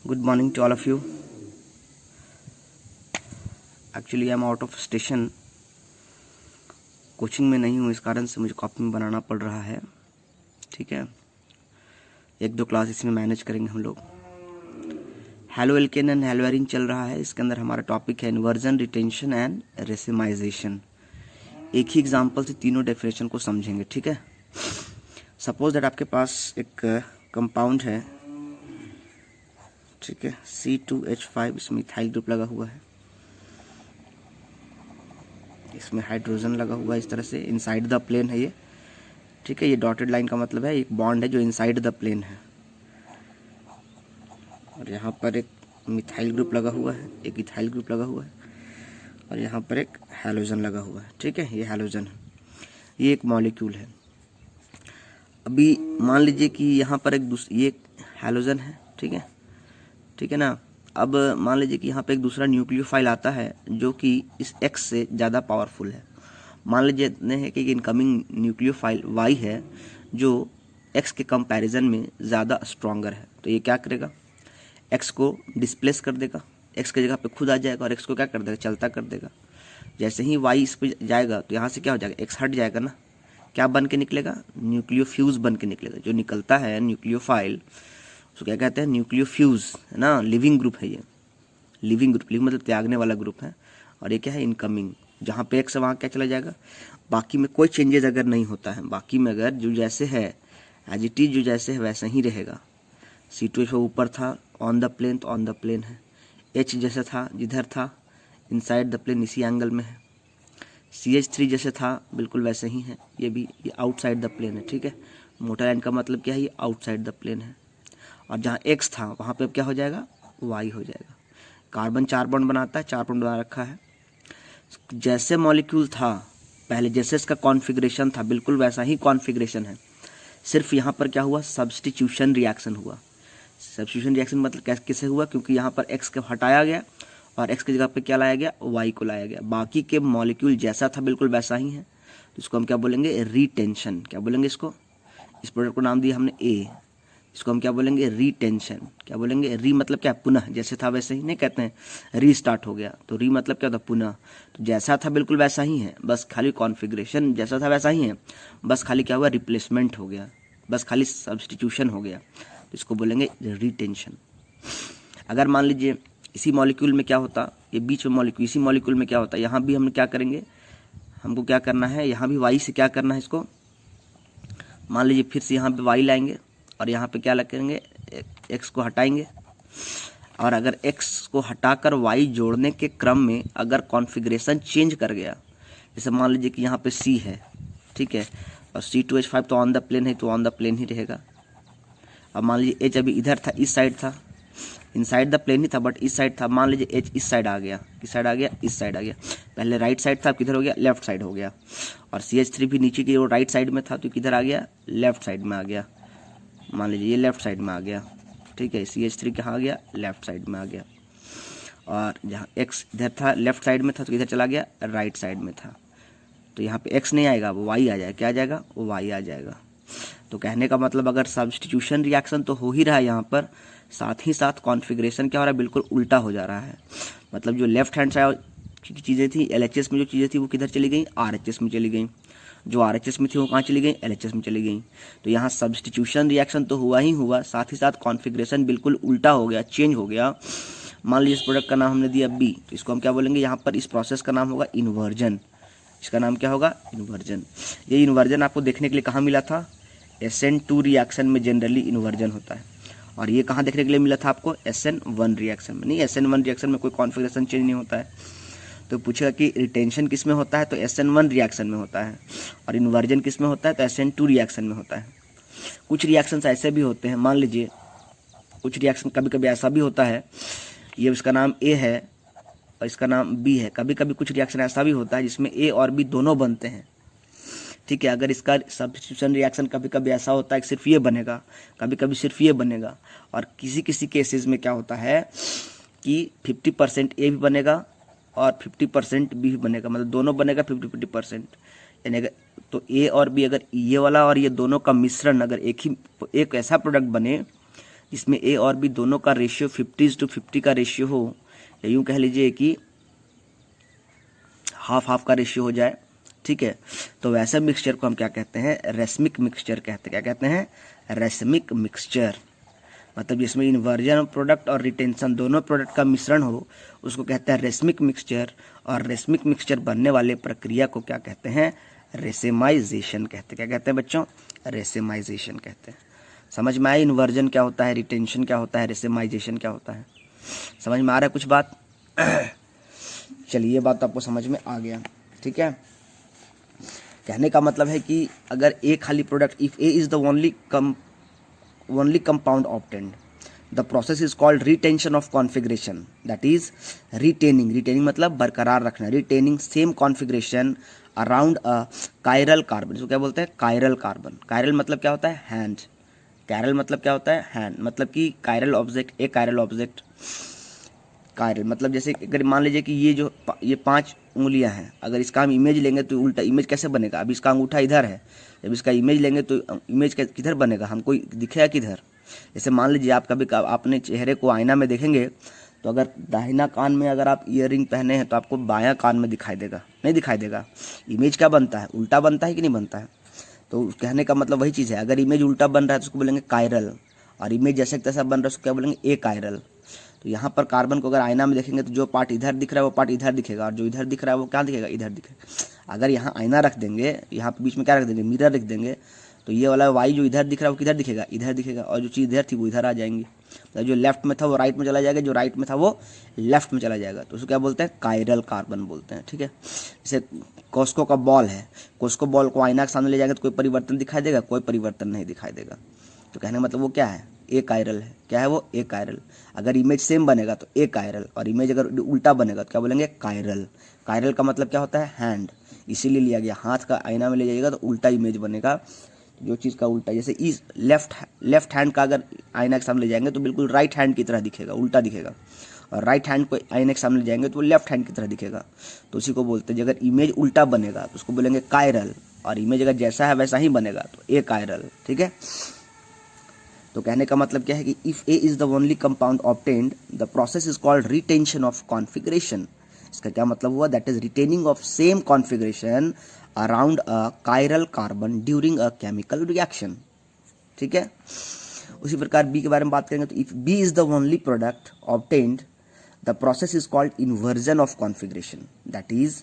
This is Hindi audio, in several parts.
Good morning to all of you. Actually, I am out of station. Coaching में नहीं हूँ, इस कारण से मुझे कॉपी में बनाना पड़ रहा है. ठीक है, एक दो क्लास इसमें मैनेज करेंगे हम लोग. हेलो एल्केन एंड हेलोएरिन चल रहा है. इसके अंदर हमारा टॉपिक है इन्वर्जन, रिटेंशन एंड रेसिमाइजेशन. एक ही एग्जांपल से तीनों डेफिनेशन को समझेंगे. ठीक है, सपोज दैट आपके पास एक कंपाउंड है. ठीक है, C2H5, इसमें इथाइल ग्रुप लगा हुआ है, इसमें हाइड्रोजन लगा हुआ है इस तरह से. इनसाइड द प्लेन है ये. ठीक है, ये डॉटेड लाइन का मतलब है एक बॉन्ड है जो इनसाइड द प्लेन है. और यहाँ पर एक मिथाइल ग्रुप लगा हुआ है, एक इथाइल ग्रुप लगा हुआ है, और यहाँ पर एक हैलोजन लगा हुआ है. ठीक है, ये हैलोजन है, ये एक मॉलिक्यूल है. अभी मान लीजिए कि यहाँ पर ये एक हैलोजन है. ठीक है ना. अब मान लीजिए कि यहाँ पे एक दूसरा न्यूक्लियोफाइल आता है जो कि इस X से ज़्यादा पावरफुल है. मान लीजिए है कि इनकमिंग न्यूक्लियोफाइल Y है जो X के कंपैरिजन में ज़्यादा स्ट्रॉन्गर है. तो ये क्या करेगा, X को डिस्प्लेस कर देगा, X की जगह पे खुद आ जाएगा और X को क्या कर देगा, चलता कर देगा. जैसे ही Y इस पर जाएगा तो यहाँ से क्या हो जाएगा, X हट जाएगा ना. क्या बन के निकलेगा, न्यूक्लियोफ्यूज बन के निकलेगा. जो निकलता है न्यूक्लियोफाइल उसको क्या कहते हैं, न्यूक्लियोफ्यूज है ना. लिविंग ग्रुप है ये. लिविंग ग्रुप, लिविंग मतलब त्यागने वाला ग्रुप है. और ये क्या है, इनकमिंग. जहाँ पे X है वहाँ क्या चला जाएगा. बाकी में कोई चेंजेस अगर नहीं होता है, बाकी में अगर जो जैसे है एज इट इज, जो जैसे है वैसा ही रहेगा. C2H ऊपर था ऑन द प्लेन तो ऑन द प्लेन है. H जैसा था जिधर था इनसाइड द प्लेन इसी एंगल में है. CH3 जैसे था बिल्कुल वैसे ही है. ये भी ये आउटसाइड द प्लेन है. ठीक है, मोटा लाइन का मतलब क्या है, ये आउटसाइड द प्लेन है. और जहाँ X था वहाँ पे अब क्या हो जाएगा, Y हो जाएगा. कार्बन 4 बॉन्ड बनाता है, 4 बॉन्ड बना रखा है. जैसे मॉलिक्यूल था पहले, जैसे इसका कॉन्फ़िगरेशन था बिल्कुल वैसा ही कॉन्फ़िगरेशन है. सिर्फ यहाँ पर क्या हुआ, सब्स्टिट्यूशन रिएक्शन हुआ. सब्स्टिट्यूशन रिएक्शन मतलब कैसे हुआ, क्योंकि यहाँ पर X को हटाया गया और X की जगह पे क्या लाया गया, Y को लाया गया. बाकी के मॉलिक्यूल जैसा था बिल्कुल वैसा ही है. तो इसको हम क्या बोलेंगे, रिटेंशन. क्या बोलेंगे इसको, इस प्रोडक्ट को नाम दिया हमने A. इसको हम क्या बोलेंगे, रिटेंशन. क्या बोलेंगे, री मतलब क्या, पुनः. जैसे था वैसे ही नहीं कहते हैं, रीस्टार्ट हो गया. तो री मतलब क्या होता है, पुनः. तो जैसा था बिल्कुल वैसा ही है, बस खाली कॉन्फ़िगरेशन जैसा था वैसा ही है, बस खाली क्या हुआ, रिप्लेसमेंट हो गया, बस खाली सब्स्टिट्यूशन हो गया. तो इसको बोलेंगे रिटेंशन. अगर मान लीजिए इसी मॉलिक्यूल में क्या होता, ये बीच में मॉलिक्यूल, इसी मॉलिक्यूल में क्या होता, यहाँ भी हम क्या करेंगे, हमको क्या करना है, यहाँ भी Y से क्या करना है इसको. मान लीजिए फिर से यहाँ पे Y लाएंगे और यहाँ पे क्या करेंगे, X को हटाएंगे. और अगर X को हटाकर Y जोड़ने के क्रम में अगर कॉन्फ़िगरेशन चेंज कर गया, जैसे मान लीजिए कि यहाँ पे C है. ठीक है, और C2H5 तो ऑन द प्लेन है तो ऑन द प्लेन ही रहेगा. अब मान लीजिए H अभी इधर था, इस साइड था, इनसाइड द प्लेन ही था बट इस साइड था. मान लीजिए H इस साइड आ गया, किस साइड आ गया, इस साइड आ गया. पहले राइट साइड था, अब किधर हो गया, लेफ्ट साइड हो गया. और CH3 भी नीचे की ओर राइट साइड में था तो किधर आ गया, लेफ्ट साइड में आ गया. मान लीजिए ये लेफ्ट साइड में आ गया. ठीक है, CH3 कहाँ आ गया, लेफ्ट साइड में आ गया. और जहाँ X इधर था लेफ्ट साइड में था तो इधर चला गया, राइट साइड में था. तो यहाँ पे X नहीं आएगा, वो Y आ जाएगा. क्या आ जाएगा, वो Y आ जाएगा. तो कहने का मतलब अगर सब्स्टिट्यूशन रिएक्शन तो हो ही रहा है यहाँ पर, साथ ही साथ कॉन्फ़िगरेशन क्या हो रहा है, बिल्कुल उल्टा हो जा रहा है. मतलब जो लेफ्ट हैंड साइड की चीज़ें थी LHS में, जो चीज़ें थी वो किधर चली गई, RHS में चली गई. जो RHS में थी वो कहाँ चली गई, LHS में चली गई. तो यहाँ सब्स्टिट्यूशन रिएक्शन तो हुआ ही हुआ, साथ ही साथ कॉन्फ़िगरेशन बिल्कुल उल्टा हो गया, चेंज हो गया. मान लीजिए इस प्रोडक्ट का नाम हमने दिया B, तो इसको हम क्या बोलेंगे, यहाँ पर इस प्रोसेस का नाम होगा इन्वर्जन. इसका नाम क्या होगा, इन्वर्जन. ये इन्वर्जन आपको देखने के लिए कहाँ मिला था, SN2 रिएक्शन में जनरली इन्वर्जन होता है. और ये कहाँ देखने के लिए मिला था आपको, SN1 रिएक्शन में. नहीं, SN1 रिएक्शन में कोई कॉन्फ़िगरेशन चेंज नहीं होता है. तो पूछेगा कि रिटेंशन किस में होता है, तो SN1 रिएक्शन में होता है. और इन्वर्जन किस में होता है, तो SN2 रिएक्शन में होता है. कुछ रिएक्शंस ऐसे भी होते हैं, मान लीजिए कुछ रिएक्शन कभी कभी ऐसा भी होता है, ये इसका नाम A है और इसका नाम B है. कभी कभी कुछ रिएक्शन ऐसा भी होता है जिसमें A और B दोनों बनते हैं. ठीक है, अगर इसका सब्स्टिट्यूशन रिएक्शन कभी कभी ऐसा होता है कि सिर्फ ये बनेगा, कभी कभी सिर्फ ये बनेगा. और किसी किसी केसेस में क्या होता है कि 50% A भी बनेगा और 50% B भी बनेगा, मतलब दोनों बनेगा 50-50%. यानी अगर तो A और B, अगर ये वाला और ये दोनों का मिश्रण अगर एक ऐसा प्रोडक्ट बने इसमें ए और बी दोनों का रेशियो 50:50 का रेशियो हो, या यूँ कह लीजिए कि हाफ हाफ का रेशियो हो जाए, ठीक है, तो वैसे मिक्सचर को हम क्या कहते हैं, रेसमिक मिक्सचर कहते हैं। क्या कहते हैं, रेसमिक मिक्सचर। मतलब जिसमें इन्वर्जन प्रोडक्ट और रिटेंशन दोनों प्रोडक्ट का मिश्रण हो उसको कहते हैं रेसमिक मिक्सचर। और रेसमिक मिक्सचर बनने वाले प्रक्रिया को क्या कहते हैं, रेसेमाइजेशन कहते हैं। क्या कहते हैं बच्चों, रेसेमाइजेशन कहते हैं। समझ में आया इन्वर्जन क्या होता है, रिटेंशन क्या होता है, रेसेमाइजेशन क्या होता है? समझ में आ रहा है कुछ बात? चलिए ये बात तो आपको समझ में आ गया, ठीक है। कहने का मतलब है कि अगर ए खाली product, if A is the only compound obtained, the process is called retention of configuration, that is retaining मतलब बरकरार रखना, रिटेनिंग सेम कॉन्फिगरेशन अराउंड अ कायरल कार्बन। इसको क्या बोलते हैं, कायरल कार्बन। कायरल मतलब क्या होता है, हैंड। कायरल मतलब क्या होता है, हैंड। मतलब कि कायरल ऑब्जेक्ट, एक कायरल ऑब्जेक्ट, कायरल मतलब जैसे अगर मान लीजिए कि ये 5 उंगलियां हैं, अगर इसका हम इमेज लेंगे तो उल्टा इमेज कैसे बनेगा? अभी इसका अंगूठा इधर है, जब इसका इमेज लेंगे तो इमेज किधर बनेगा, हमको दिखेगा किधर? जैसे मान लीजिए आप कभी अपने चेहरे को आईना में देखेंगे तो अगर दाहिना कान में अगर आप ईयररिंग पहने हैं तो आपको बायां कान में दिखाई देगा, नहीं दिखाई देगा? इमेज क्या बनता है, उल्टा बनता है कि नहीं बनता है? तो कहने का मतलब वही चीज़ है, अगर इमेज उल्टा बन रहा है तो उसको बोलेंगे कायरल, और इमेज जैसे तैसा बन रहा है उसको क्या बोलेंगे, ए कायरल। तो यहाँ पर कार्बन को अगर आईना में देखेंगे तो जो पार्ट इधर दिख रहा है वो पार्ट इधर दिखेगा, और जो इधर दिख रहा है वो क्या दिखेगा, इधर दिखेगा। अगर यहाँ आईना रख देंगे, यहाँ पे बीच में क्या रख देंगे, मिरर रख देंगे, तो ये वाला वाई जो इधर दिख रहा है वो किधर दिखेगा, इधर दिखेगा, और जो चीज़ इधर थी वो इधर आ जाएंगी। तो जो लेफ्ट में था वो राइट में चला जाएगा, जो राइट में था वो लेफ्ट में चला जाएगा। तो उसको क्या बोलते हैं, कायरल कार्बन बोलते हैं, ठीक है। जैसे कोस्को का बॉल है, कोस्को बॉल को आईना के सामने ले जाएगा तो कोई परिवर्तन दिखाई देगा, कोई परिवर्तन नहीं दिखाई देगा। तो कहने का मतलब वो क्या है, ए कायरल है। क्या है वो, ए कायरल। अगर इमेज सेम बनेगा तो ए कायरल, और इमेज अगर उल्टा बनेगा तो क्या बोलेंगे, कायरल। कायरल का मतलब क्या होता है, हैंड, इसीलिए लिया गया। हाथ का आईना में ले जाइएगा तो उल्टा इमेज बनेगा, जो चीज़ का उल्टा। जैसे इस लेफ्ट हैंड का अगर आईना के सामने ले जाएंगे तो बिल्कुल राइट हैंड की तरह दिखेगा, उल्टा दिखेगा, और राइट हैंड को आईने के सामने ले जाएंगे तो वो लेफ्ट हैंड की तरह दिखेगा। तो उसी को बोलते हैं, अगर इमेज उल्टा बनेगा तो उसको बोलेंगे कायरल, और इमेज अगर जैसा है वैसा ही बनेगा तो ए कायरल, ठीक है। तो कहने का मतलब क्या है कि if A is the only compound obtained, the process is called retention of configuration. इसका क्या मतलब हुआ, that is retaining of same configuration around a chiral carbon during a chemical reaction, ठीक है। उसी प्रकार बी के बारे में बात करेंगे तो if B is the only product obtained, the process is called inversion of configuration, that is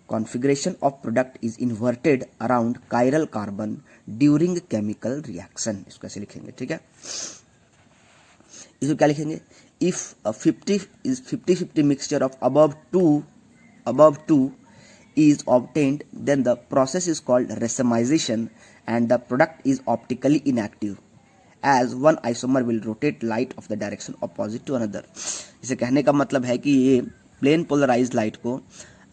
configuration of product is inverted around chiral carbon during chemical reaction। इसको ऐसे लिखेंगे, ठीक है। इसको क्या लिखेंगे, if a 50-50 mixture of above two is obtained, then the process is called racemization and the product is optically inactive as one isomer will rotate light of the direction opposite to another। इसे कहने का मतलब है कि ये प्लेन पोलराइज्ड लाइट को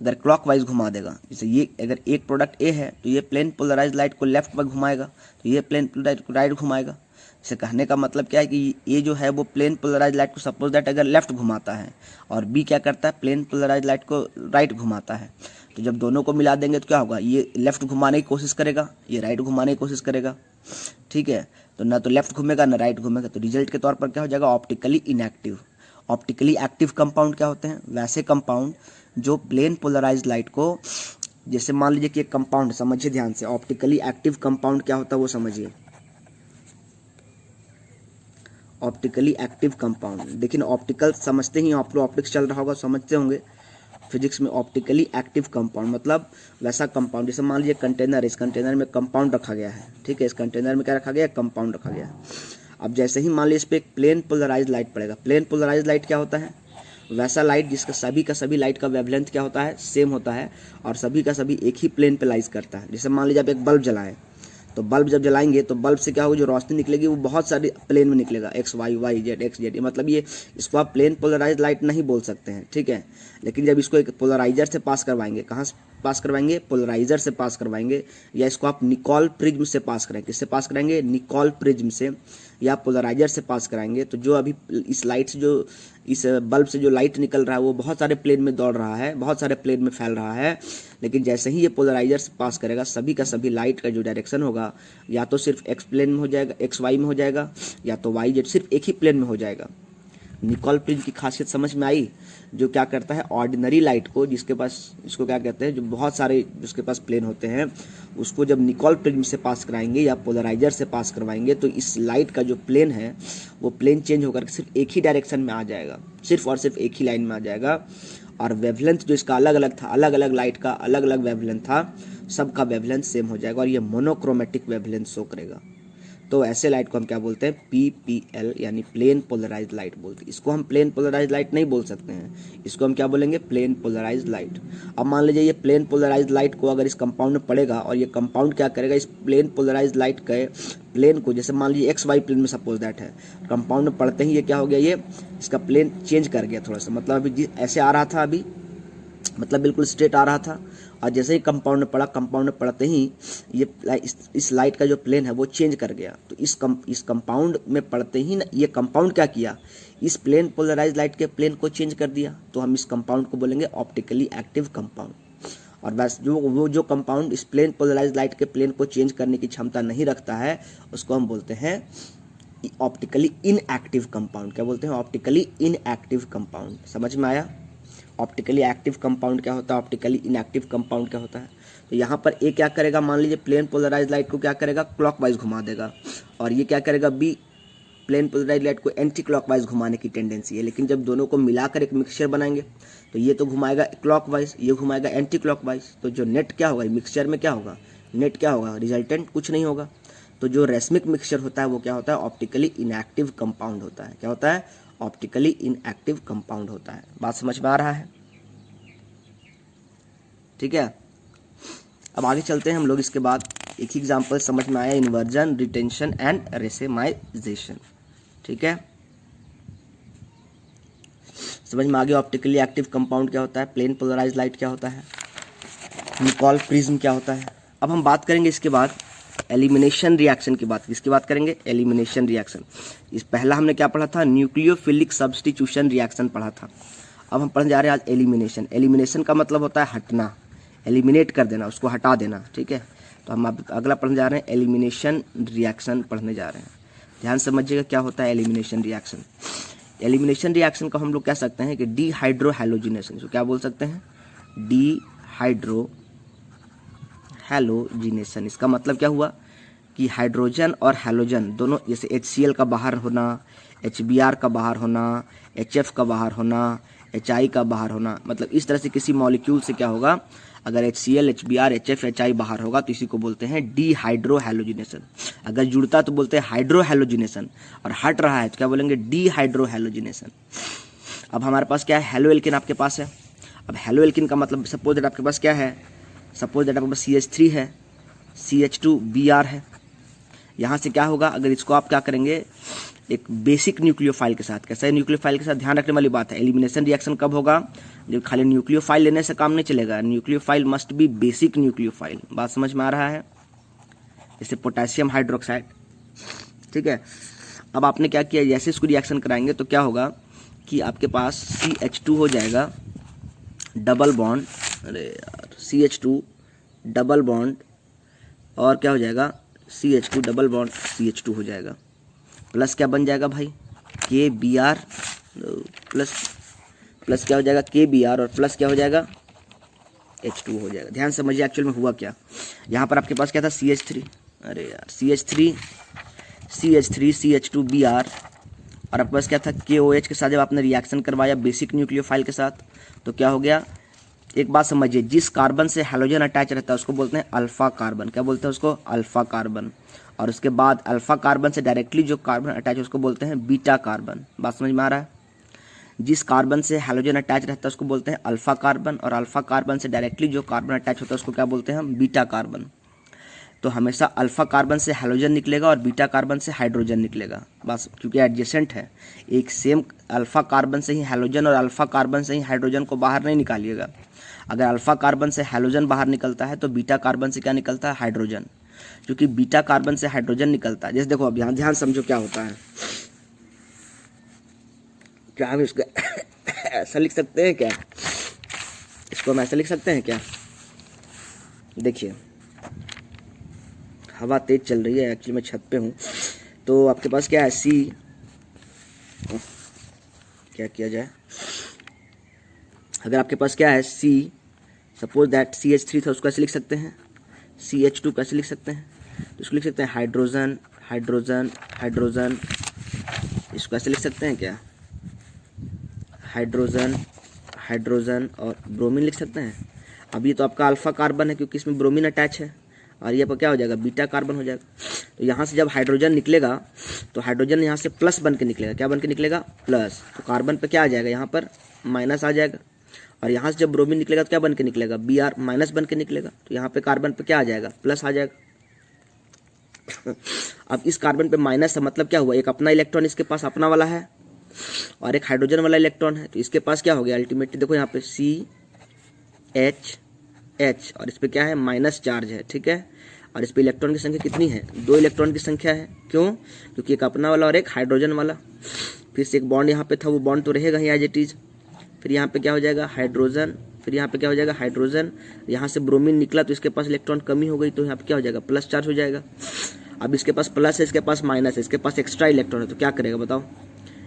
अगर क्लॉकवाइज घुमा देगा, जैसे ये अगर एक प्रोडक्ट ए है तो ये प्लेन पोलराइज लाइट को लेफ्ट में घुमाएगा, तो ये प्लेन पोलराइज को राइट घुमाएगा। इसे कहने का मतलब क्या है कि ये जो है वो प्लेन पोलराइज लाइट को सपोज दैट अगर लेफ्ट घुमाता है, और बी क्या करता है, प्लेन पोलराइज लाइट को राइट घुमाता है। तो जब दोनों को मिला देंगे तो क्या होगा, ये लेफ्ट घुमाने की कोशिश करेगा, ये राइट घुमाने की कोशिश करेगा, ठीक है। तो ना तो लेफ्ट घूमेगा ना राइट घूमेगा, तो रिजल्ट के तौर पर क्या हो जाएगा, optically inactive. Optically active compound क्या होते हैं, वैसे कंपाउंड जो प्लेन पोलराइज्ड लाइट को, जैसे मान लीजिए कि एक कंपाउंड, समझिए ध्यान से, ऑप्टिकली एक्टिव कंपाउंड क्या होता है वो समझिए। ऑप्टिकली एक्टिव कंपाउंड, लेकिन ऑप्टिकल समझते ही, आप लोग ऑप्टिक्स चल रहा होगा समझते होंगे फिजिक्स में। ऑप्टिकली एक्टिव कंपाउंड मतलब वैसा कंपाउंड, जैसे मान लीजिए कंटेनर, इस कंटेनर में कंपाउंड रखा गया है, ठीक है। इस कंटेनर में क्या रखा गया है, कंपाउंड रखा गया है। अब जैसे ही मान लीजिए इस पर एक प्लेन पोलराइज्ड लाइट पड़ेगा, प्लेन पोलराइज्ड लाइट क्या होता है, वैसा लाइट जिसका सभी का सभी लाइट का वेवलेंथ क्या होता है, सेम होता है, और सभी का सभी एक ही प्लेन पे लाइज करता है। जैसे मान लीजिए आप एक बल्ब जलाएं, तो बल्ब जब जलाएंगे तो बल्ब से क्या होगा, जो रोशनी निकलेगी वो बहुत सारी प्लेन में निकलेगा, X Y, Y Z, X Z. मतलब ये, इसको आप प्लेन पोलराइज लाइट नहीं बोल सकते हैं, ठीक है। लेकिन जब इसको एक पोलराइजर से पास करवाएंगे, कहाँ से पास करवाएंगे, पोलराइजर से पास करवाएंगे, या इसको आप निकॉल प्रिज्म से पास करेंगे, किससे पास करेंगे, निकॉल प्रिज्म से। या पोलराइजर से पास कराएंगे तो जो अभी इस लाइट से जो इस बल्ब से जो लाइट निकल रहा है वो बहुत सारे प्लेन में दौड़ रहा है, बहुत सारे प्लेन में फैल रहा है, लेकिन जैसे ही ये पोलराइजर से पास करेगा सभी का सभी लाइट का जो डायरेक्शन होगा या तो सिर्फ एक्स प्लेन में हो जाएगा, एक्स वाई में हो जाएगा, या तो वाई जेड सिर्फ एक ही प्लेन में हो जाएगा। निकोल प्रिज्म की खासियत समझ में आई? जो क्या करता है, ऑर्डिनरी लाइट को, जिसके पास, इसको क्या कहते हैं, जो बहुत सारे जिसके पास प्लेन होते हैं, उसको जब निकोल प्रिज्म से पास कराएंगे या पोलराइजर से पास करवाएंगे तो इस लाइट का जो प्लेन है वो प्लेन चेंज होकर सिर्फ एक ही डायरेक्शन में आ जाएगा, सिर्फ और सिर्फ एक ही लाइन में आ जाएगा। और वेवलेंथ जो इसका अलग अलग था, अलग अलग लाइट का अलग अलग वेवलेंथ था, सबका वेवलेंथ सेम हो जाएगा और ये मोनोक्रोमेटिक वेवलेंथ शो करेगा। तो ऐसे लाइट को हम क्या बोलते हैं, PPL यानी प्लेन पोलराइज्ड लाइट बोलते हैं। इसको हम प्लेन पोलराइज्ड लाइट नहीं बोल सकते हैं, इसको हम क्या बोलेंगे, प्लेन पोलराइज्ड लाइट। अब मान लीजिए ये प्लेन पोलराइज्ड लाइट को अगर इस कंपाउंड में पड़ेगा और ये कंपाउंड क्या करेगा, इस प्लेन पोलराइज्ड लाइट के प्लेन को, जैसे मान लीजिए XY प्लेन में सपोज दैट है, कंपाउंड में पड़ते ही ये क्या हो गया, ये इसका प्लेन चेंज कर गया थोड़ा सा, मतलब अभी ऐसे आ रहा था, अभी मतलब बिल्कुल स्ट्रेट आ रहा था, और जैसे ही कंपाउंड में पड़ा, कंपाउंड में पड़ते ही ये इस लाइट का जो प्लेन है वो चेंज कर गया। तो इस कंपाउंड में पड़ते ही ना, ये कंपाउंड क्या किया, इस प्लेन पोलराइज्ड लाइट के प्लेन को चेंज कर दिया। तो हम इस कंपाउंड को बोलेंगे ऑप्टिकली एक्टिव कंपाउंड। और बस जो कंपाउंड इस प्लेन पोलराइज्ड लाइट के प्लेन को चेंज करने की क्षमता नहीं रखता है उसको हम बोलते हैं ऑप्टिकली इनएक्टिव कंपाउंड। क्या बोलते हैं, ऑप्टिकली इनएक्टिव कंपाउंड। समझ में आया? ऑप्टिकली एक्टिव कंपाउंड क्या होता है, ऑप्टिकली इनएक्टिव कंपाउंड क्या होता है। तो यहाँ पर ए क्या करेगा, मान लीजिए प्लेन पोलराइज्ड लाइट को क्या करेगा, क्लॉकवाइज घुमा देगा, और ये क्या करेगा, बी प्लेन पोलराइज्ड लाइट को एंटी क्लॉकवाइज घुमाने की टेंडेंसी है। लेकिन जब दोनों को मिलाकर एक मिक्सचर बनाएंगे तो ये तो घुमाएगा क्लॉकवाइज, ये घुमाएगा एंटी क्लॉकवाइज। तो जो नेट क्या होगा, मिक्सचर में क्या होगा, नेट क्या होगा, रिजल्टेंट कुछ नहीं होगा। तो जो रेसमिक मिक्सचर होता है वो क्या होता है, ऑप्टिकली इनएक्टिव कंपाउंड होता है। क्या होता है, ऑप्टिकली इनएक्टिव कंपाउंड होता है। बात समझ में आ रहा है? ठीक है, अब आगे चलते हैं हम लोग। इसके बाद एक ही एग्जांपल समझ में आया, इन्वर्जन, रिटेंशन एंड रेसेमाइजेशन। ठीक है, समझ में आ गया ऑप्टिकली एक्टिव कंपाउंड क्या होता है, प्लेन पोलराइज्ड लाइट क्या होता है, निकोल प्रिज्म क्या होता है। अब हम बात करेंगे इसके बाद एलिमिनेशन रिएक्शन की बात। किसकी बात करेंगे, एलिमिनेशन रिएक्शन। इस पहला हमने क्या पढ़ा था, न्यूक्लियोफिलिक सब्स्टिट्यूशन रिएक्शन पढ़ा था। अब हम पढ़ने जा रहे हैं आज एलिमिनेशन। एलिमिनेशन का मतलब होता है हटना, एलिमिनेट कर देना, उसको हटा देना। ठीक है, तो हम अब अगला पढ़ने जा रहे हैं एलिमिनेशन रिएक्शन पढ़ने जा रहे हैं। ध्यान समझिएगा क्या होता है एलिमिनेशन रिएक्शन। एलिमिनेशन रिएक्शन को हम लोग कह सकते हैं कि डीहाइड्रो हैलोजिनेशन। इसको क्या बोल सकते हैं, डीहाइड्रो हैलोजिनेशन। इसका मतलब क्या हुआ कि हाइड्रोजन और हैलोजन दोनों, जैसे HCl का बाहर होना, HBr का बाहर होना, HF का बाहर होना, HI का बाहर होना, मतलब इस तरह से किसी मॉलिक्यूल से क्या होगा, अगर HCl, HBr, HF, HI बाहर होगा तो इसी को बोलते हैं डीहाइड्रो हैलोजिनेशन। अगर जुड़ता तो बोलते हैं हाइड्रो हैलोजिनेशन, और हट रहा है तो क्या बोलेंगे, डीहाइड्रो हैलोजिनेशन। अब हमारे पास क्या है, हेलो एल्किन आपके पास है। अब हेलो एल्किन का मतलब सपोज दैट आपके पास क्या है, सपोज दैट आपके पास CH3 है, CH2Br है। यहाँ से क्या होगा, अगर इसको आप क्या करेंगे, एक बेसिक न्यूक्लियोफाइल के साथ, कैसा है, न्यूक्लियोफाइल के साथ। ध्यान रखने वाली बात है, एलिमिनेशन रिएक्शन कब होगा, जब खाली न्यूक्लियोफाइल लेने से काम नहीं चलेगा, nucleophile must be basic nucleophile. बात समझ में आ रहा है, जैसे पोटेशियम हाइड्रोक्साइड। ठीक है, अब आपने क्या किया, जैसे इसको रिएक्शन कराएंगे तो क्या होगा कि आपके पास CH2 हो जाएगा डबल बॉन्ड, अरे यार CH2 डबल बॉन्ड, और क्या हो जाएगा, CH2 डबल बॉन्ड CH2 हो जाएगा, प्लस क्या बन जाएगा भाई, KBr प्लस क्या हो जाएगा, KBr, और प्लस क्या हो जाएगा, H2 हो जाएगा। ध्यान समझिए एक्चुअल में हुआ क्या, यहाँ पर आपके पास क्या था, CH3, अरे यार CH3 CH2Br, और आपके पास क्या था, KOH के साथ जब आपने रिएक्शन करवाया बेसिक न्यूक्लियोफाइल के साथ तो क्या हो गया, एक बात समझिए, जिस कार्बन से हैलोजन अटैच रहता है उसको बोलते हैं अल्फा कार्बन। क्या बोलते हैं उसको, अल्फा कार्बन। और उसके बाद अल्फा कार्बन से डायरेक्टली जो कार्बन अटैच है उसको बोलते हैं बीटा कार्बन। बात समझ में आ रहा है, जिस कार्बन से हैलोजन अटैच रहता है उसको बोलते हैं अल्फा कार्बन, और अल्फा कार्बन से डायरेक्टली जो कार्बन अटैच होता है उसको क्या बोलते हैं हम, बीटा कार्बन। तो हमेशा अल्फा कार्बन से हैलोजन निकलेगा और बीटा कार्बन से हाइड्रोजन निकलेगा, बस, क्योंकि एडजेसेंट है। एक सेम अल्फा कार्बन से ही हैलोजन और अल्फा कार्बन से ही हाइड्रोजन को बाहर नहीं निकालिएगा। अगर अल्फा कार्बन से हैलोजन बाहर निकलता है तो बीटा कार्बन से क्या निकलता है, हाइड्रोजन। क्योंकि बीटा कार्बन से हाइड्रोजन निकलता है। जैसे देखो अब यहाँ ध्यान समझो क्या होता है, क्या हम इसको ऐसा लिख सकते हैं क्या, इसको हम ऐसा लिख सकते हैं क्या, देखिए हवा तेज चल रही है, एक्चुअली मैं छत पे हूँ, तो आपके पास क्या है सी, क्या किया जाए, अगर आपके पास क्या है सी, सपोज दैट CH3 था, उसको ऐसे लिख सकते हैं, CH2 कैसे लिख सकते हैं, तो इसको लिख सकते हैं हाइड्रोजन हाइड्रोजन हाइड्रोजन, इसको ऐसे लिख सकते हैं क्या, हाइड्रोजन हाइड्रोजन, और ब्रोमीन लिख सकते हैं। अब ये तो आपका अल्फा कार्बन है क्योंकि इसमें ब्रोमीन अटैच है, और ये आपका क्या हो जाएगा, बीटा कार्बन हो जाएगा। तो यहाँ से जब हाइड्रोजन निकलेगा तो हाइड्रोजन यहाँ से प्लस बन के निकलेगा, क्या बन के निकलेगा, प्लस, तो कार्बन पे क्या आ जाएगा, यहाँ पर माइनस आ जाएगा, और यहाँ से जब ब्रोमीन निकलेगा तो क्या बन के निकलेगा, Br माइनस बन के निकलेगा, तो यहाँ पे कार्बन पे क्या आ जाएगा, प्लस आ जाएगा। अब इस कार्बन पे माइनस है, मतलब क्या हुआ, एक अपना इलेक्ट्रॉन इसके पास अपना वाला है और एक हाइड्रोजन वाला इलेक्ट्रॉन है, तो इसके पास क्या हो गया अल्टीमेटली, देखो यहाँ पे CH और इस पे क्या है माइनस चार्ज है, ठीक है, और इस पे इलेक्ट्रॉन की संख्या कितनी है, 2 इलेक्ट्रॉन की संख्या है, क्यों, क्योंकि एक अपना वाला और एक हाइड्रोजन वाला। फिर से एक बॉन्ड यहाँ पे था, वो बॉन्ड तो रहेगा ही एज इट इज, फिर यहाँ पे क्या हो जाएगा हाइड्रोजन, फिर यहाँ पे क्या हो जाएगा हाइड्रोजन, यहाँ से ब्रोमीन निकला तो इसके पास इलेक्ट्रॉन कमी हो गई, तो यहाँ पे क्या हो जाएगा प्लस चार्ज हो जाएगा। अब इसके पास प्लस है, इसके पास माइनस है, इसके पास एक्स्ट्रा इलेक्ट्रॉन है, तो क्या करेगा बताओ,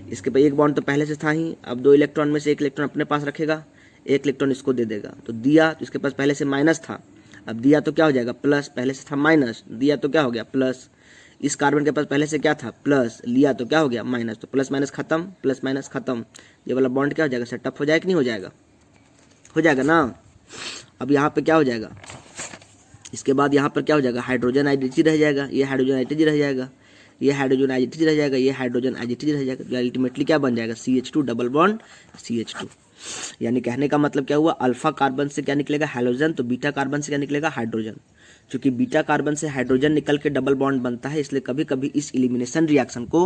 इसके पास एक बॉन्ड तो पहले से था ही, अब 2 इलेक्ट्रॉन में से एक इलेक्ट्रॉन अपने पास रखेगा, एक इलेक्ट्रॉन इसको दे देगा, तो दिया तो इसके पास पहले से माइनस था, अब दिया तो क्या हो जाएगा प्लस, पहले से था माइनस, दिया तो क्या हो गया प्लस, इस कार्बन के पास पहले से क्या था प्लस, लिया तो क्या हो गया माइनस, तो प्लस माइनस खत्म, प्लस माइनस खत्म, ये वाला बॉन्ड क्या हो जाएगा सेटअप हो जाएगा कि नहीं हो जाएगा, हो जाएगा ना। अब यहाँ पे क्या हो जाएगा, इसके बाद यहाँ पर क्या हो जाएगा हाइड्रोजन आइडेंटिटी रह जाएगा, ये हाइड्रोजन आइडेंटिटी रह जाएगा, ये हाइड्रोजन आइडेंटिटी रह जाएगा, ये हाइड्रोजन आइडेंटिटी रह जाएगा, तो अल्टीमेटली क्या बन जाएगा CH2 डबल बॉन्ड CH2। यानी कहने का मतलब क्या हुआ, अल्फा कार्बन से क्या निकलेगा हैलोजन, तो बीटा कार्बन से क्या निकलेगा हाइड्रोजन। क्योंकि बीटा कार्बन से हाइड्रोजन निकल के डबल बॉन्ड बनता है, इसलिए कभी कभी इस एलिमिनेशन रिएक्शन को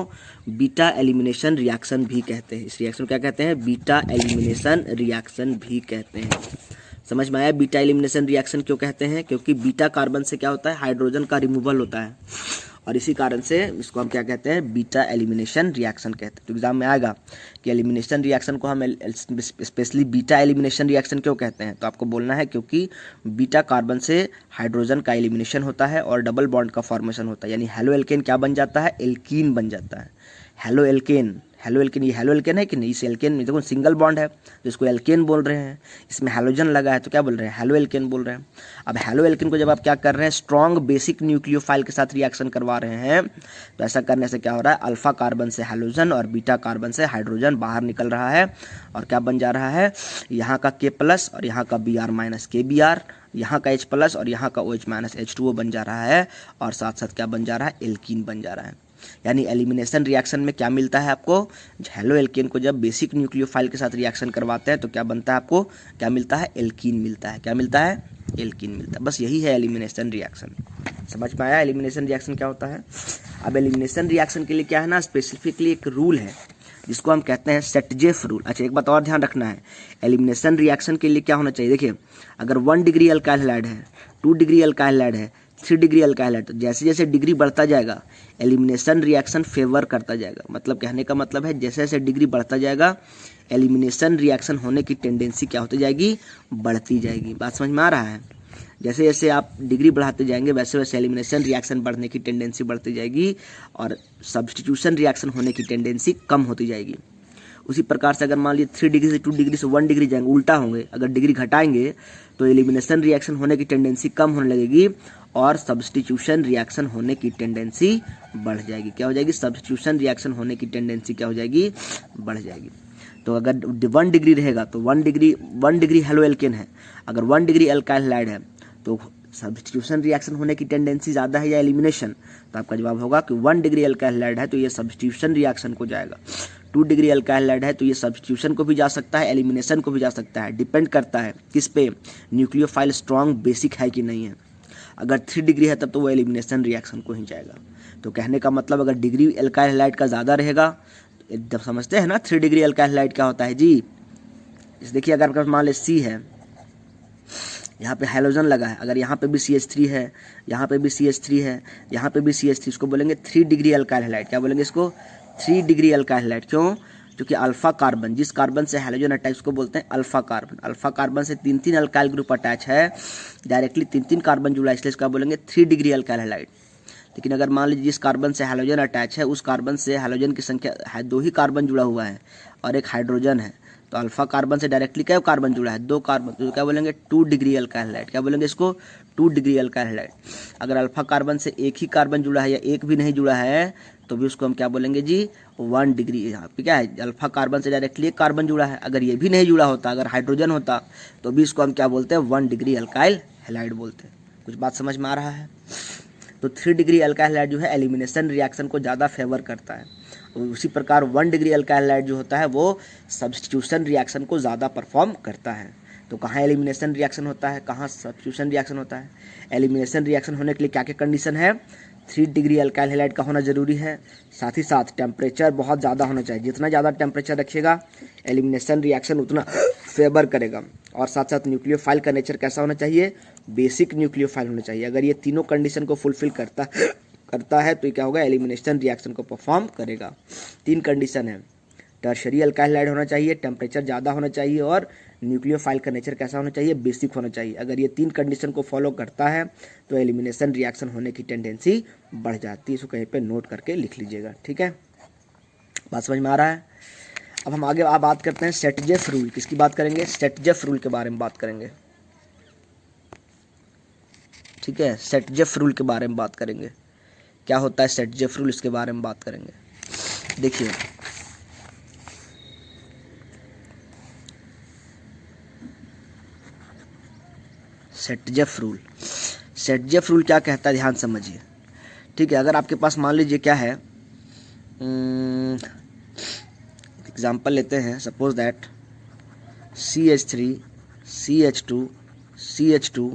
बीटा एलिमिनेशन रिएक्शन भी कहते हैं। इस रिएक्शन को क्या कहते हैं, बीटा एलिमिनेशन रिएक्शन भी कहते हैं। समझ में आया बीटा एलिमिनेशन रिएक्शन क्यों कहते हैं, क्योंकि बीटा कार्बन से क्या होता है हाइड्रोजन का रिमूवल होता है, और इसी कारण से इसको हम क्या कहते हैं बीटा एलिमिनेशन रिएक्शन कहते हैं। तो एग्जाम में आएगा कि एलिमिनेशन रिएक्शन को हम स्पेशली बीटा एलिमिनेशन रिएक्शन क्यों कहते हैं, तो आपको बोलना है क्योंकि बीटा कार्बन से हाइड्रोजन का एलिमिनेशन होता है और डबल बॉन्ड का फॉर्मेशन होता है, यानी हेलो एल्केन क्या बन जाता है, एल्कीन बन जाता है। हेलो एल्केन, हेलो एल्केन, ये हेलो एल्केन है कि नहीं, इस एल्केन में देखो सिंगल बॉन्ड है तो इसको एल्केन बोल रहे हैं, इसमें हैलोजन लगा है तो क्या बोल रहे हैं हेलो एल्केन बोल रहे हैं। अब हेलो एल्केन को जब आप क्या कर रहे हैं स्ट्रॉन्ग बेसिक न्यूक्लियोफाइल के साथ रिएक्शन करवा रहे हैं, तो ऐसा करने से क्या हो रहा है अल्फा कार्बन से हैलोजन और बीटा कार्बन से हाइड्रोजन बाहर निकल रहा है, और क्या बन जा रहा है यहाँ का K+ और यहाँ का Br- KBr, यहाँ का H+ और यहाँ का OH- H2O बन जा रहा है, और साथ साथ क्या बन जा रहा है एल्कीन बन जा रहा है। यानी एलिमिनेशन रिएक्शन में क्या मिलता है आपको, हेलो एल्केन को जब बेसिक न्यूक्लियोफाइल के साथ रिएक्शन करवाते हैं तो क्या बनता है आपको, क्या मिलता है एल्कीन मिलता है, क्या मिलता है एल्कीन मिलता है। बस यही है एलिमिनेशन रिएक्शन। समझ में आया एलिमिनेशन रिएक्शन क्या होता है। अब एलिमिनेशन रिएक्शन के लिए क्या है ना स्पेसिफिकली एक रूल है जिसको हम कहते हैं सेटजेफ रूल। अच्छा एक बात और ध्यान रखना है, एलिमिनेशन रिएक्शन के लिए क्या होना चाहिए, देखिए अगर 1 डिग्री अल्काइल हैलाइड है, 2 डिग्री अल्काइल हैलाइड है, 3 डिग्री अल्काइल हैलाइड, तो जैसे जैसे डिग्री बढ़ता जाएगा एलिमिनेशन रिएक्शन फेवर करता जाएगा। मतलब कहने का मतलब है जैसे जैसे डिग्री बढ़ता जाएगा एलिमिनेशन रिएक्शन होने की टेंडेंसी क्या होती जाएगी, बढ़ती जाएगी। बात समझ में आ रहा है, जैसे जैसे आप डिग्री बढ़ाते जाएंगे वैसे वैसे एलिमिनेशन रिएक्शन बढ़ने की टेंडेंसी बढ़ती जाएगी और सब्स्टिट्यूशन रिएक्शन होने की टेंडेंसी कम होती जाएगी। उसी प्रकार से अगर मान लीजिए 3 डिग्री से 2 डिग्री से 1 डिग्री जाएंगे, उल्टा होंगे, अगर डिग्री घटाएंगे तो एलिमिनेशन रिएक्शन होने की टेंडेंसी कम होने लगेगी और सब्स्टिट्यूशन रिएक्शन होने की टेंडेंसी बढ़ जाएगी। क्या हो जाएगी, सब्स्टिट्यूशन रिएक्शन होने की टेंडेंसी क्या हो जाएगी, बढ़ जाएगी। तो अगर 1 डिग्री रहेगा तो 1 डिग्री हेलो एल्केन है, अगर 1 डिग्री अल्काइल हैलाइड है तो सब्स्टिट्यूशन रिएक्शन होने की टेंडेंसी ज़्यादा है या एलिमिनेशन, तो आपका जवाब होगा कि 1 डिग्री अल्काइल हैलाइड है तो ये सब्स्टिट्यूशन रिएक्शन को जाएगा। 2 डिग्री अल्काइल हैलाइड है तो ये सब्स्टिट्यूशन को भी जा सकता है, एलिमिनेशन को भी जा सकता है, डिपेंड करता है किस पे, न्यूक्लियोफाइल स्ट्रॉन्ग बेसिक है कि नहीं है। अगर 3 डिग्री है तब तो वो एलिमिनेशन रिएक्शन को ही जाएगा। तो कहने का मतलब अगर डिग्री अल्काइल हैलाइड का ज़्यादा रहेगा, जब समझते हैं ना 3 डिग्री अल्काइल हैलाइड क्या होता है जी, इस देखिए अगर मान ले C है, यहाँ पे हैलोजन लगा है, अगर यहाँ पे भी CH3 है, यहाँ पे भी CH3 है, यहाँ पे भी CH3, इसको बोलेंगे 3 डिग्री अल्काइल हैलाइड। क्या बोलेंगे इसको? 3 डिग्री अल्काइल हैलाइड। क्यों? क्योंकि अल्फा कार्बन, जिस कार्बन से हैलोजन अटैच उसको बोलते हैं अल्फा कार्बन। अल्फा कार्बन से 3 अल्काइल ग्रुप अटैच है, डायरेक्टली 3 कार्बन जुड़ा है, इसलिए इसका बोलेंगे 3 डिग्री अल्काइल हैलाइड। लेकिन अगर मान लीजिए जिस कार्बन से हैलोजन अटैच है उस कार्बन से हैलोजन की संख्या है 2 ही कार्बन जुड़ा हुआ है और एक हाइड्रोजन है, तो अल्फा कार्बन से डायरेक्टली क्या कार्बन जुड़ा है? 2 कार्बन, तो क्या बोलेंगे? 2 डिग्री अल्काइल हैलाइड। क्या बोलेंगे इसको? 2 डिग्री अल्काइल हैलाइड। अगर अल्फा कार्बन से एक ही कार्बन जुड़ा है या एक भी नहीं जुड़ा है तो भी उसको हम क्या बोलेंगे जी? 1 डिग्री। यहाँ पे क्या है? अल्फा कार्बन से डायरेक्टली एक कार्बन जुड़ा है, अगर ये भी नहीं जुड़ा होता, अगर हाइड्रोजन होता तो भी इसको हम क्या बोलते हैं? 1 डिग्री अल्काइल हैलाइड बोलते हैं। कुछ बात समझ में आ रहा है? तो 3 डिग्री अल्काइल हैलाइड जो है एलिमिनेशन रिएक्शन को ज़्यादा फेवर करता है, और उसी प्रकार 1 डिग्री अल्काइल हैलाइड जो होता है वो सब्स्टिट्यूशन रिएक्शन को ज़्यादा परफॉर्म करता है। तो कहाँ एलिमिनेशन रिएक्शन होता है, कहाँ सब्स्टिट्यूशन रिएक्शन होता है? एलिमिनेशन रिएक्शन होने के लिए क्या क्या कंडीशन है? 3 डिग्री अल्काइल हैलाइड का होना जरूरी है, साथ ही साथ टेम्परेचर बहुत ज़्यादा होना चाहिए। जितना ज़्यादा टेम्परेचर रखिएगा एलिमिनेशन रिएक्शन उतना फेवर करेगा। और साथ साथ न्यूक्लियोफाइल का नेचर कैसा होना चाहिए? बेसिक न्यूक्लियोफाइल होना चाहिए। अगर ये तीनों कंडीशन को फुलफिल करता है तो ये क्या होगा? एलिमिनेशन रिएक्शन को परफॉर्म करेगा। 3 कंडीशन है, टर्शरी अल्काइल हैलाइड होना चाहिए, टेम्परेचर ज़्यादा होना चाहिए और न्यूक्लियोफाइल का नेचर कैसा होना चाहिए? बेसिक होना चाहिए। अगर ये 3 कंडीशन को फॉलो करता है तो एलिमिनेशन रिएक्शन होने की टेंडेंसी बढ़ जाती है। इसको कहीं पे नोट करके लिख लीजिएगा, ठीक है? बात समझ में आ रहा है? अब हम आगे बात करते हैं सेटजेफ रूल। किसकी बात करेंगे? सेटजेफ रूल के बारे में बात करेंगे, ठीक है? सेटजेफ रूल के बारे में बात करेंगे। क्या होता है सेटजेफ रूल, इसके बारे में बात करेंगे। देखिए, सेटजेफ रूल, सेटजेफ रूल क्या कहता है, ध्यान समझिए, ठीक है? अगर आपके पास मान लीजिए क्या है, एग्जाम्पल लेते हैं, suppose that CH3 CH2 CH2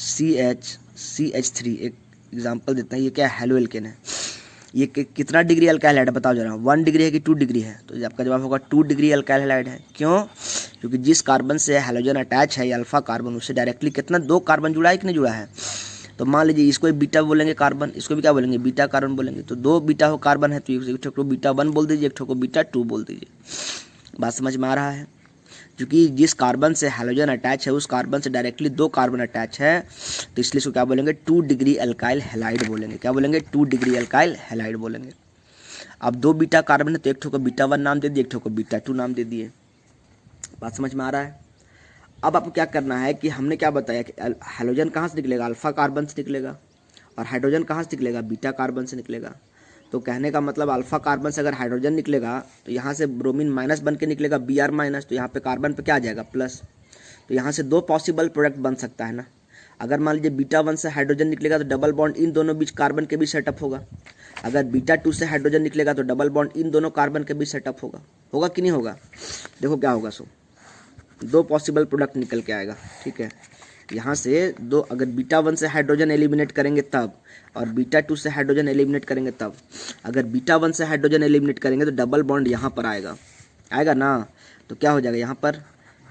CH3, एक एग्जाम्पल देते हैं। ये क्या है? हेलो एल्केन है। ये कितना डिग्री अल्काइल हैलाइड है बताओ जरा? 1 डिग्री है कि 2 डिग्री है? तो आपका जवाब होगा 2 डिग्री अल्काइल हैलाइड है। क्यों? क्योंकि जिस कार्बन से हैलोजन अटैच है अल्फा कार्बन, उससे डायरेक्टली कितना 2 कार्बन जुड़ा है कि नहीं जुड़ा है? तो मान लीजिए इसको बीटा बोलेंगे कार्बन, इसको भी क्या बोलेंगे? बीटा कार्बन बोलेंगे। तो 2 बीटा हो कार्बन है तो एक ठो को बीटा 1 बोल दीजिए, एक ठो को बीटा 2 बोल दीजिए। बात समझ में आ रहा है? क्योंकि जिस कार्बन से हैलोजन अटैच है उस कार्बन से डायरेक्टली 2 कार्बन अटैच है, तो इसलिए इसको क्या बोलेंगे? 2 डिग्री अल्काइल हैलाइड बोलेंगे। क्या बोलेंगे? 2 डिग्री अल्काइल हैलाइड बोलेंगे। अब 2 बीटा कार्बन है तो एक ठो को बीटा 1 नाम दे दिए, एक ठो को बीटा 2 नाम दे दिए। बात समझ में आ रहा है? अब आपको क्या करना है कि हमने क्या बताया कि हैलोजन कहाँ से निकलेगा? अल्फा कार्बन से निकलेगा, और हाइड्रोजन कहाँ से निकलेगा? बीटा कार्बन से निकलेगा। तो कहने का मतलब अल्फा कार्बन से अगर हाइड्रोजन निकलेगा तो यहाँ से ब्रोमीन माइनस बन के निकलेगा Br माइनस, तो यहाँ पे कार्बन पे क्या आ जाएगा? प्लस। तो यहाँ से 2 पॉसिबल प्रोडक्ट बन सकता है ना। अगर मान लीजिए बीटा 1 से हाइड्रोजन निकलेगा तो डबल बॉन्ड इन दोनों बीच कार्बन के बीच सेटअप होगा। अगर बीटा 2 से हाइड्रोजन निकलेगा तो डबल बॉन्ड इन दोनों कार्बन के बीच सेटअप होगा। होगा कि नहीं होगा? देखो क्या होगा, 2 पॉसिबल प्रोडक्ट निकल के आएगा, ठीक है? यहाँ से 2, अगर बीटा 1 से हाइड्रोजन एलिमिनेट करेंगे तब, और बीटा 2 से हाइड्रोजन एलिमिनेट करेंगे तब। अगर बीटा 1 से हाइड्रोजन एलिमिनेट करेंगे तो डबल बॉन्ड यहाँ पर आएगा ना। तो क्या हो जाएगा? यहाँ पर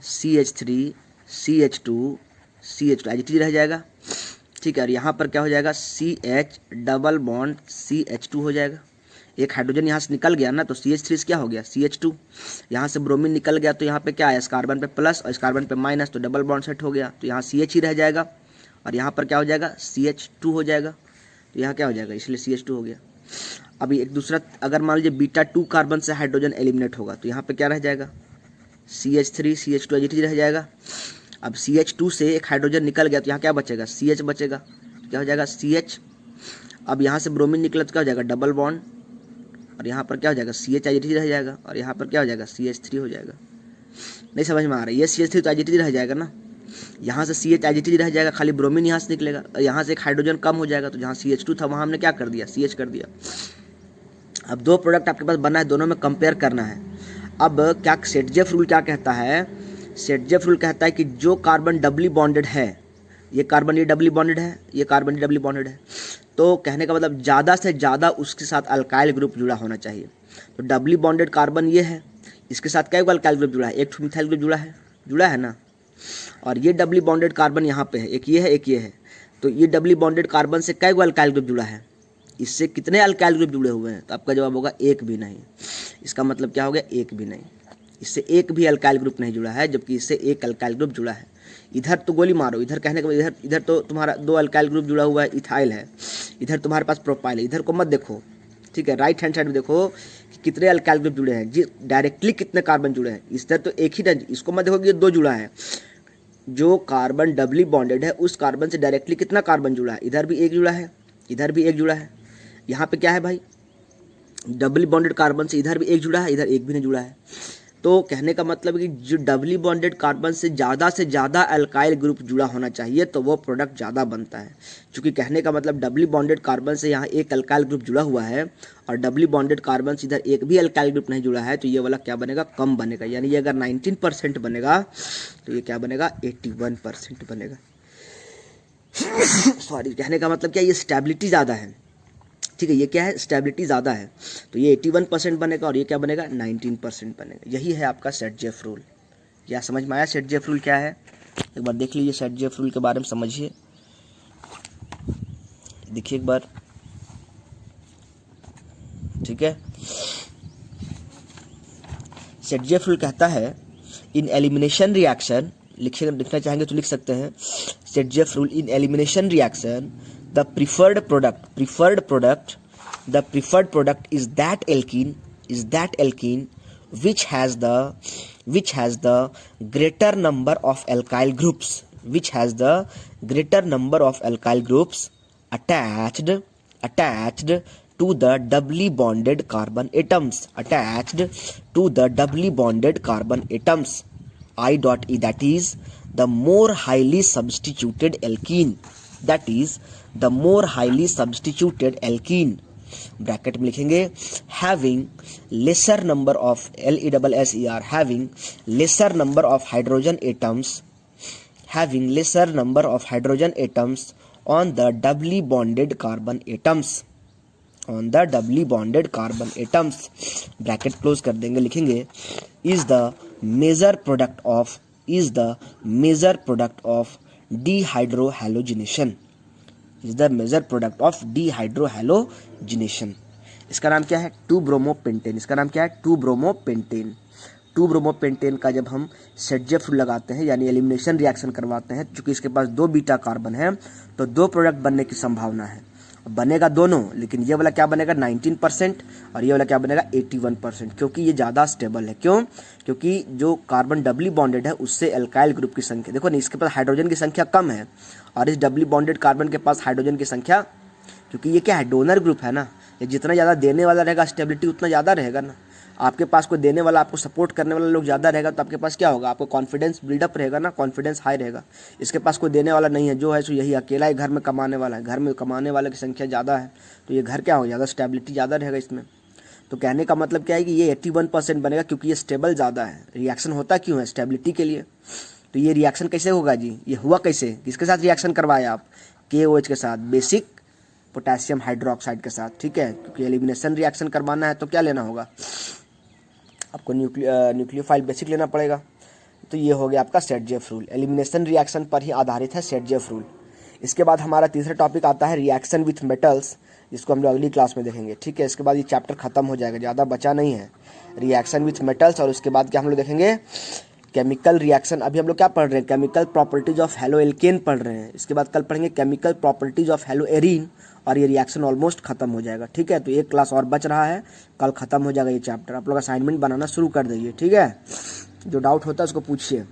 CH3 CH2 CH2 रह जाएगा, ठीक है? और यहाँ पर क्या हो जाएगा? CH डबल बॉन्ड CH2 हो जाएगा। एक हाइड्रोजन यहाँ से निकल गया ना, तो CH3 से क्या हो गया? CH2। यहाँ से ब्रोमीन निकल गया तो यहाँ पे क्या है? इस कार्बन पे प्लस और इस कार्बन पे माइनस, तो डबल बॉन्ड सेट हो गया। तो यहाँ CH ही रह जाएगा और यहाँ पर क्या हो जाएगा? CH2 हो जाएगा। तो यहाँ क्या हो जाएगा? इसलिए CH2 हो गया। अभी एक दूसरा, अगर मान लीजिए बीटा 2 कार्बन से हाइड्रोजन एलिमिनेट होगा तो यहाँ पे क्या रह जाएगा? CH3 CH2 रह जाएगा। अब CH2 से एक हाइड्रोजन निकल गया तो यहाँ क्या बचेगा? CH बचेगा। क्या हो जाएगा? CH। अब यहाँ से ब्रोमीन निकला तो क्या हो जाएगा? डबल बॉन्ड, और यहाँ पर क्या हो जाएगा? CH रह जाएगा, और यहाँ पर क्या हो जाएगा? CH3 हो जाएगा। नहीं समझ में आ रहा है? ये CH3 तो IgT रह जाएगा ना, यहाँ से CH IgT रह जाएगा, खाली ब्रोमीन यहाँ से निकलेगा, और यहाँ से एक हाइड्रोजन कम हो जाएगा, तो जहाँ CH2 था वहाँ हमने क्या कर दिया? CH कर दिया। अब 2 प्रोडक्ट आपके पास बना है, दोनों में कंपेयर करना है। अब क्या सेटजेफ रूल क्या कहता है? सेटजेफ रूल कहता है कि जो कार्बन डबली बॉन्डेड है, ये कार्बन ये डबली बॉन्डेड है, ये कार्बन ये डबली बॉन्डेड है, तो कहने का मतलब ज़्यादा से ज़्यादा उसके साथ अल्काइल ग्रुप जुड़ा होना चाहिए। तो डबली बॉन्डेड कार्बन ये है, इसके साथ क्या अल्काइल ग्रुप जुड़ा है? एक मिथाइल ग्रुप जुड़ा है ना। और ये डबली बॉन्डेड कार्बन यहाँ पे है, एक ये है एक ये है, तो ये डबली बॉन्डेड कार्बन से कई गो अल्काइल ग्रुप जुड़ा है, इससे कितने अल्काइल ग्रुप जुड़े हुए हैं, तो आपका जवाब होगा एक भी नहीं। इसका मतलब क्या हो गया, एक भी नहीं, इससे एक भी अल्काइल ग्रुप नहीं जुड़ा है, जबकि इससे एक अल्काइल ग्रुप जुड़ा है। इधर तो गोली मारो, इधर कहने के बाद इधर तो तुम्हारा दो अल्काइल ग्रुप जुड़ा हुआ है, इथाइल है, इधर तुम्हारे पास प्रोपाइल है, इधर को मत देखो, ठीक है, राइट हैंड साइड में देखो कि कितने अल्काइल ग्रुप जुड़े हैं, जी डायरेक्टली कितने कार्बन जुड़े हैं, इधर तो एक ही, इसको मत देखो कि ये दो जुड़ा है, जो कार्बन डबली बॉन्डेड है उस कार्बन से डायरेक्टली कितना कार्बन जुड़ा है, इधर भी एक जुड़ा है, इधर भी एक जुड़ा है, यहाँ पे क्या है भाई, डबली बॉन्डेड कार्बन से इधर भी एक जुड़ा है, इधर एक भी नहीं जुड़ा है। तो कहने का मतलब कि जो डबली बॉन्डेड कार्बन से ज़्यादा अल्काइल ग्रुप जुड़ा होना चाहिए तो वो प्रोडक्ट ज़्यादा बनता है। क्योंकि कहने का मतलब डबली बॉन्डेड कार्बन से यहाँ एक अल्काइल ग्रुप जुड़ा हुआ है और डबली बॉन्डेड कार्बन से इधर एक भी अल्काइल ग्रुप नहीं जुड़ा है, तो ये वाला क्या बनेगा, कम बनेगा। यानी ये अगर 19% बनेगा तो ये क्या बनेगा, 81% बनेगा। सॉरी, कहने का मतलब क्या, ये स्टेबिलिटी ज़्यादा है, ठीक है, ये क्या है, स्टेबिलिटी ज़्यादा है, तो ये 81% बनेगा और ये क्या बनेगा, 19% बनेगा। यही है आपका सेट-जेफ रूल। क्या समझ में आया सेट-जेफ रूल क्या है, एक बार देख लीजिए, सेट-जेफ रूल के बारे में समझिए, देखिए एक बार, ठीक है। सेट-जेफ रूल कहता है इन एलिमिनेशन रिएक्शन, लिखना चाहेंगे तो लिख सकते हैं, set-Jeff rule in elimination reaction the preferred product is that alkene which has the greater number of alkyl groups attached to the doubly bonded carbon atoms, I.E, that is the more highly substituted alkene, bracket में लिखेंगे having lesser number of LESSER, having lesser number of hydrogen atoms on the doubly bonded carbon atoms, bracket close कर देंगे, लिखेंगे is the major product of dehydrohalogenation, इसका नाम क्या है, 2-ब्रोमोपेंटेन, इसका नाम क्या है, 2-ब्रोमोपेंटेन का जब हम सेट-जेफ रूल लगाते हैं यानी एलिमिनेशन रिएक्शन करवाते हैं, चूंकि इसके पास 2 बीटा कार्बन है तो 2 प्रोडक्ट बनने की संभावना है, बनेगा दोनों, लेकिन ये वाला क्या बनेगा 19% और ये वाला क्या बनेगा 81%, क्योंकि ये ज़्यादा स्टेबल है। क्यों, क्योंकि जो कार्बन डबली बॉन्डेड है उससे अल्काइल ग्रुप की संख्या, देखो ना, इसके पास हाइड्रोजन की संख्या कम है और इस डबली बॉन्डेड कार्बन के पास हाइड्रोजन की संख्या, क्योंकि ये क्या है, डोनर ग्रुप है ना, ये जितना ज़्यादा देने वाला रहेगा स्टेबिलिटी उतना ज़्यादा रहेगा ना, आपके पास कोई देने वाला, आपको सपोर्ट करने वाला लोग ज़्यादा रहेगा तो आपके पास क्या होगा, आपको कॉन्फिडेंस बिल्डअप रहेगा ना, कॉन्फिडेंस हाई रहेगा। इसके पास कोई देने वाला नहीं है, जो है सो यही अकेला ही घर में कमाने वाला है, घर में कमाने वाले की संख्या ज़्यादा है, तो ये घर क्या हो, ज़्यादा स्टेबिलिटी ज़्यादा रहेगा इसमें। तो कहने का मतलब क्या है कि ये 81% बनेगा, क्योंकि ये स्टेबल ज़्यादा है। रिएक्शन होता क्यों है, स्टेबिलिटी के लिए। तो ये रिएक्शन कैसे होगा जी, ये हुआ कैसे, किसके साथ रिएक्शन करवाया आप, KOH के साथ, बेसिक पोटेशियम हाइड्रोक्साइड के साथ, ठीक है, क्योंकि एलिमिनेशन रिएक्शन करवाना है तो क्या लेना होगा, आपको न्यूक्लियोफाइल बेसिक लेना पड़ेगा। तो ये हो गया आपका सेट-जेफ रूल, एलिमिनेशन रिएक्शन पर ही आधारित है सेट-जेफ रूल। इसके बाद हमारा तीसरा टॉपिक आता है रिएक्शन विथ मेटल्स, जिसको हम लोग अगली क्लास में देखेंगे, ठीक है। इसके बाद ये चैप्टर खत्म हो जाएगा, ज़्यादा बचा नहीं है, रिएक्शन विथ मेटल्स। और उसके बाद क्या हम लोग देखेंगे, केमिकल रिएक्शन। अभी हम लोग क्या पढ़ रहे हैं, chemical properties of halo alkane पढ़ रहे हैं। इसके बाद कल पढ़ेंगे chemical properties of hello arene, और ये रिएक्शन ऑलमोस्ट खत्म हो जाएगा, ठीक है। तो एक क्लास और बच रहा है, कल खत्म हो जाएगा ये चैप्टर। आप लोग असाइनमेंट बनाना शुरू कर दीजिए, ठीक है। जो डाउट होता है उसको पूछिए।